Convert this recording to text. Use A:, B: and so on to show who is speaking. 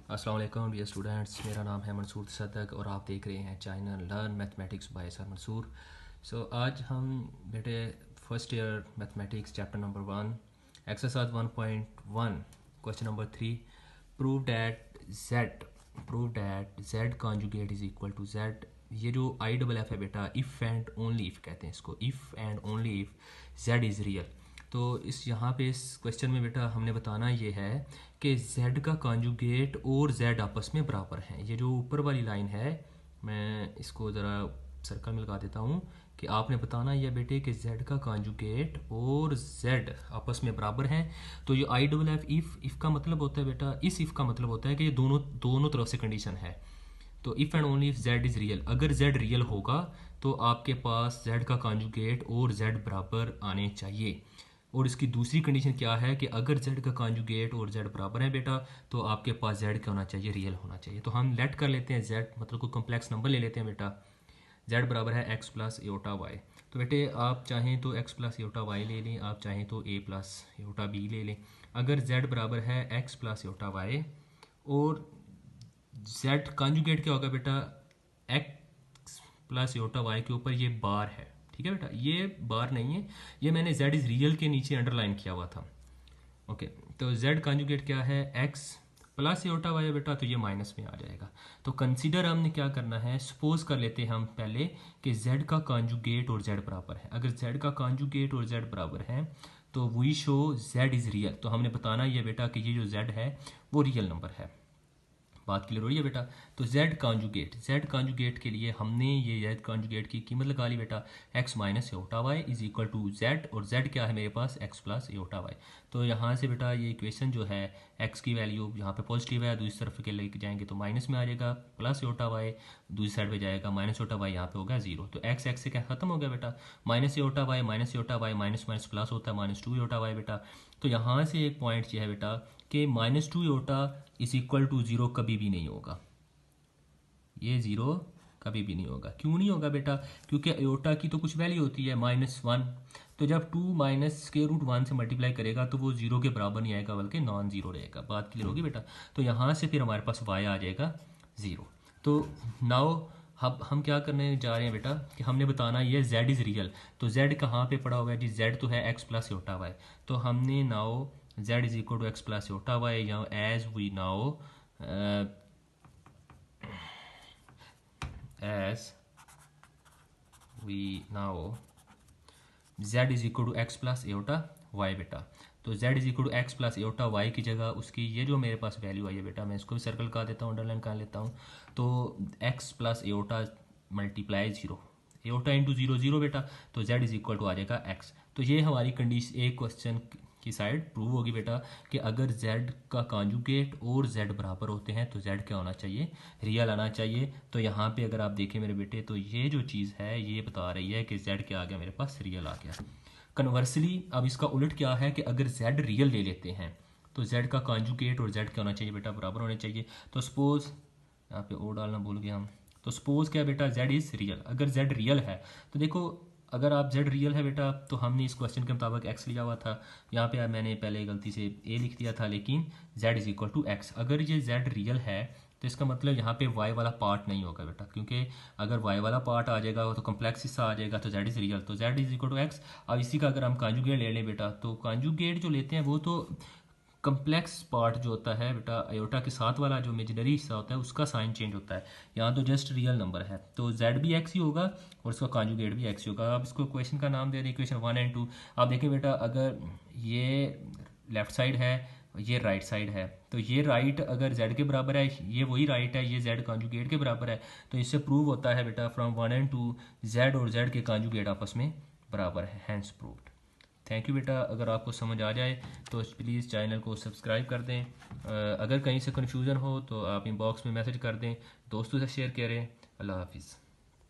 A: अस्सलाम वालेकुम dear students, मेरा नाम है मंसूर तसद्दुक़ और आप देख रहे हैं channel learn mathematics by sir Mansoor. आज हम बेटे first year mathematics chapter number 1 exercise 1.1 question number 3 prove that z conjugate is equal to z। ये जो IFF है बेटा, इफ़ एंड ओनली इफ़ कहते हैं इसको, if and only if z is real. तो इस यहाँ पे इस क्वेश्चन में बेटा हमने बताना ये है कि z का कॉन्जुगेट और z आपस में बराबर हैं। ये जो ऊपर वाली लाइन है, मैं इसको ज़रा सर्कल में लगा देता हूँ कि आपने बताना ये बेटे कि z का कॉन्जुगेट और z आपस में बराबर हैं। तो ये IFF इफ़ का मतलब होता है बेटा, इस इफ़ का मतलब होता है कि ये दोनों तरफ से कंडीशन है। तो if and only if z is real, अगर z रियल होगा तो आपके पास z का कॉन्जुगेट और z बराबर आने चाहिए। और इसकी दूसरी कंडीशन क्या है कि अगर z का कॉन्जुगेट और z बराबर है बेटा, तो आपके पास z क्या होना चाहिए, रियल होना चाहिए। तो हम लेट कर लेते हैं z, मतलब कोई कम्प्लेक्स नंबर ले लेते हैं बेटा। z बराबर है x प्लस एटा वाई। तो बेटे आप चाहें तो x प्लस एटा वाई ले लें, आप चाहें तो a प्लस एटा बी ले लें। अगर z बराबर है x प्लस एटा वाई और z कॉन्जुगेट क्या होगा बेटा, x प्लस एटा वाई के ऊपर ये बार है, ठीक है बेटा, ये बार नहीं है, ये मैंने z इज़ रियल के नीचे अंडरलाइन किया हुआ था। ओके, तो z कॉन्जुगेट क्या है, x प्लस एटा वाई है बेटा, तो ये माइनस में आ जाएगा। तो कंसीडर हमने क्या करना है, सपोज कर लेते हैं हम पहले कि z का कॉन्जुगेट और z बराबर है। अगर z का कॉन्जुगेट और z बराबर है तो we show z is real. तो हमने बताना ये बेटा कि ये जो z है वो रियल नंबर है। बात क्लियर हो रही है बेटा। तो z कॉन्जुगेट के लिए हमने ये z कॉन्जुगेट की कीमत लगा ली बेटा, x minus iota y is equal to z, और z क्या है मेरे पास, x प्लस एटा वाई। तो यहाँ से बेटा ये इक्वेशन जो है, x की वैल्यू यहाँ पे पॉजिटिव है, दूसरी तरफ के लेके जाएंगे तो माइनस में आ जाएगा, प्लस एटा वाई दूसरी साइड पे जाएगा, माइनस एटा वाई यहाँ पे होगा 0। तो x से क्या खत्म हो गया बेटा, minus iota Y minus minus plus होता है माइनस 2 एटा वाई बेटा। तो यहाँ से एक पॉइंट ये है बेटा कि minus 2 Etah is equal to 0 कभी भी नहीं होगा, ये 0 कभी भी नहीं होगा। क्यों नहीं होगा बेटा, क्योंकि एटा की तो कुछ वैल्यू होती है -1। तो जब 2 माइनस स्क्वायर रूट 1 से मल्टीप्लाई करेगा तो वो 0 के बराबर नहीं आएगा, बल्कि नॉन जीरो रहेगा। बात क्लियर होगी बेटा। तो यहाँ से फिर हमारे पास y आ जाएगा 0। तो नाउ अब हम क्या करने जा रहे हैं बेटा कि हमने बताना ये z इज़ रियल। तो z कहाँ पे पड़ा हुआ है जी, z तो है x प्लस एटा वाई। तो हमने now z is equal to x plus iota y, या as we now z is equal to x plus iota y बेटा। तो z is equal to x plus iota y की जगह उसकी ये जो मेरे पास वैल्यू आई है बेटा, मैं इसको भी सर्कल कर देता हूँ, अंडरलाइन कर लेता हूँ। तो x प्लस एटा मल्टीप्लाई 0, एटा इंटू 0 0 बेटा, तो z इज इक्वल टू आ जाएगा x। तो ये हमारी कंडीशन एक क्वेश्चन की साइड प्रूव होगी बेटा कि अगर z का कॉन्जुगेट और z बराबर होते हैं तो z क्या होना चाहिए, रियल आना चाहिए। तो यहाँ पे अगर आप देखें मेरे बेटे, तो ये जो चीज़ है ये बता रही है कि z क्या आ गया मेरे पास, रियल आ गया। कन्वर्सली अब इसका उलट क्या है कि अगर z रियल ले लेते हैं तो z का कॉन्जुगेट और z क्या होना चाहिए बेटा, बराबर होने चाहिए। तो सपोज यहाँ पे ओ डालना भूल गया हम। तो सपोज क्या बेटा, z इज़ रियल। अगर z रियल है तो देखो, अगर आप z रियल है बेटा तो हमने इस क्वेश्चन के मुताबिक x लिया हुआ था, यहाँ पे मैंने पहले गलती से a लिख दिया था, लेकिन z is equal to x। अगर ये z रियल है तो इसका मतलब यहाँ पे y वाला पार्ट नहीं होगा बेटा, क्योंकि अगर y वाला पार्ट आ जाएगा तो कम्प्लेक्स हिस्सा आ जाएगा, तो z इज़ रियल, तो z is equal to x। अब इसी का अगर हम कॉन्जुगेट ले लें बेटा, तो कॉन्जुगेट जो लेते हैं वो तो कम्प्लेक्स पार्ट जो होता है बेटा, आयोटा के साथ वाला जो इमेजिनरी हिस्सा होता है उसका साइन चेंज होता है। यहाँ तो जस्ट रियल नंबर है, तो z भी x ही होगा और इसका कॉन्जुगेट भी x ही होगा। अब इसको क्वेश्चन का नाम दे दें, इक्वेशन 1 एंड 2। आप देखें बेटा, अगर ये लेफ्ट साइड है, ये राइट साइड है, तो ये राइट अगर z के बराबर है, ये वही राइट है, ये z कॉन्जुगेट के बराबर है, तो इससे प्रूव होता है बेटा फ्रॉम 1 एंड 2 z और z के कॉन्जुगेट आपस में बराबर है, हैंस प्रूव्ड। थैंक यू बेटा। अगर आपको समझ आ जाए तो प्लीज़ चैनल को सब्सक्राइब कर दें। अगर कहीं से कन्फ्यूज़न हो तो आप इनबॉक्स में मैसेज कर दें, दोस्तों से शेयर करें। अल्लाह हाफिज़।